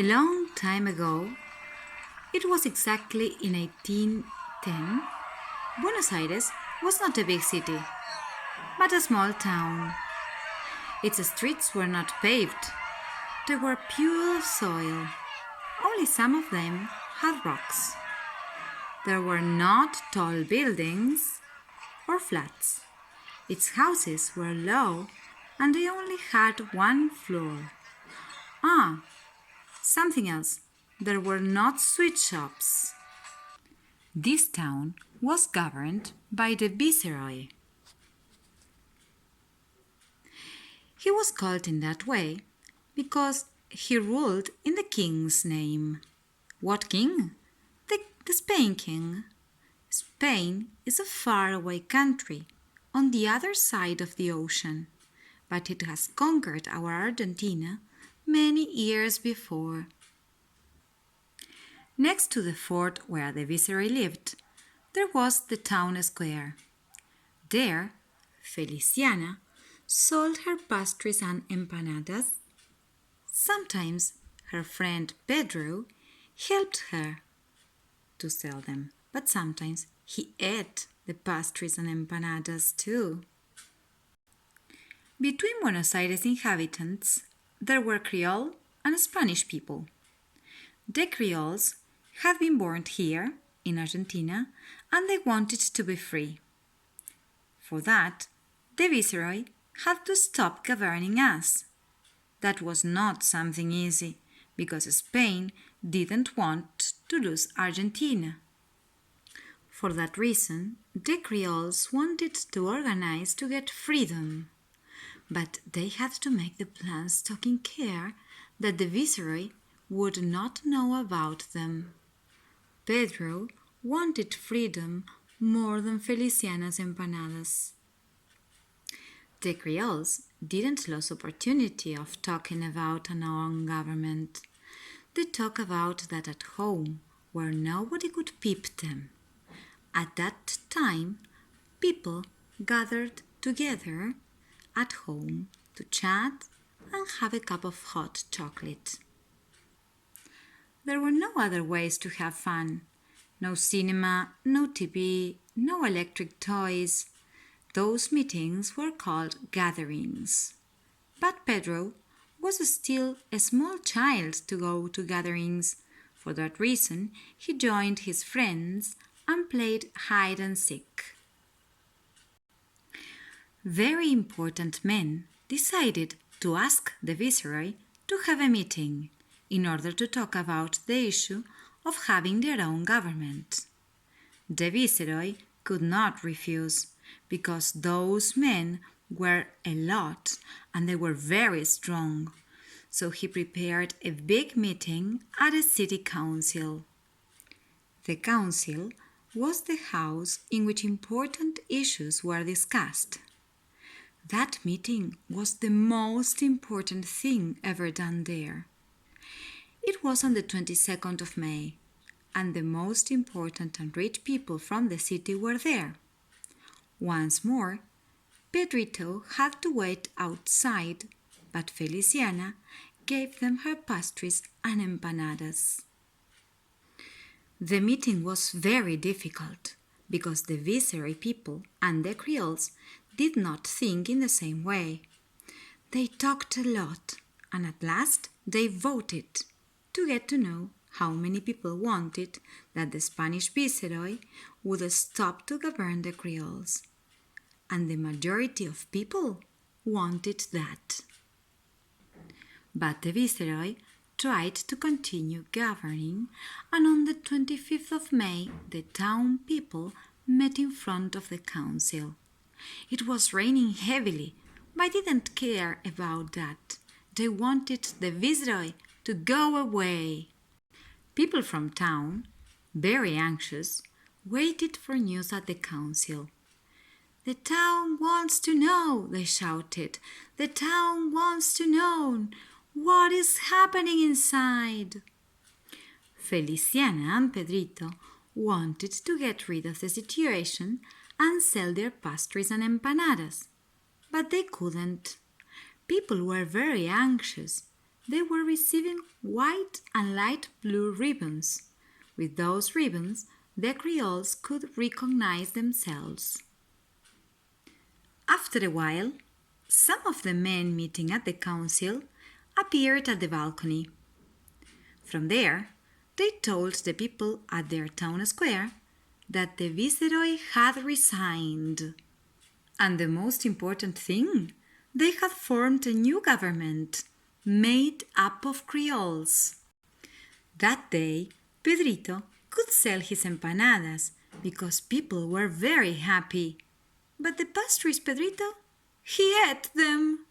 A long time ago, it was exactly in 1810, Buenos Aires was not a big city, but a small town. Its streets were not paved, they were pure soil. Only some of them had rocks. There were not tall buildings or flats. Its houses were low and they only had one floor. Ah, something else. There were not sweet shops. This town was governed by the viceroy. He was called in that way because he ruled in the king's name. What king? The Spain king. Spain is a faraway country on the other side of the ocean, but it has conquered our Argentina many years before. Next to the fort where the viceroy lived, there was the town square. There, Feliciana sold her pastries and empanadas. Sometimes her friend Pedro helped her to sell them, but sometimes he ate the pastries and empanadas too. Between Buenos Aires inhabitants, there were Creole and Spanish people. The Creoles had been born here in Argentina and they wanted to be free. For that, the viceroy had to stop governing us. That was not something easy because Spain didn't want to lose Argentina. For that reason, the Creoles wanted to organize to get freedom, but they had to make the plans taking care that the viceroy would not know about them. Pedro wanted freedom more than Feliciana's empanadas. The Creoles didn't lose opportunity of talking about an own government. They talked about that at home, where nobody could peep them. At that time, people gathered together at home to chat and have a cup of hot chocolate. There were no other ways to have fun. No cinema, no TV, no electric toys. Those meetings were called gatherings. But Pedro was still a small child to go to gatherings. For that reason, he joined his friends and played hide and seek. Very important men decided to ask the viceroy to have a meeting in order to talk about the issue of having their own government. The viceroy could not refuse because those men were a lot and they were very strong. So he prepared a big meeting at a city council. The council was the house in which important issues were discussed. That meeting was the most important thing ever done there. It was on the 22nd of May, and the most important and rich people from the city were there. Once more, Pedrito had to wait outside, but Feliciana gave them her pastries and empanadas. The meeting was very difficult because the viceroy people and the Creoles did not think in the same way. They talked a lot and at last they voted to get to know how many people wanted that the Spanish viceroy would stop to govern the Creoles. And the majority of people wanted that. But the viceroy tried to continue governing, and on the 25th of May, the town people met in front of the council. It was raining heavily, but they didn't care about that. They wanted the viceroy to go away. People from town, very anxious, waited for news at the council. "The town wants to know," they shouted. "The town wants to know what is happening inside." Feliciana and Pedrito wanted to get rid of the situation and sell their pastries and empanadas, but they couldn't. People were very anxious. they were receiving white and light blue ribbons. With those ribbons, the Creoles could recognize themselves. After a while, some of the men meeting at the council appeared at the balcony. From there, they told the people at their town square that the viceroy had resigned. And the most important thing, they had formed a new government made up of Creoles. That day, Pedrito could sell his empanadas because people were very happy. But the pastries, Pedrito, he ate them.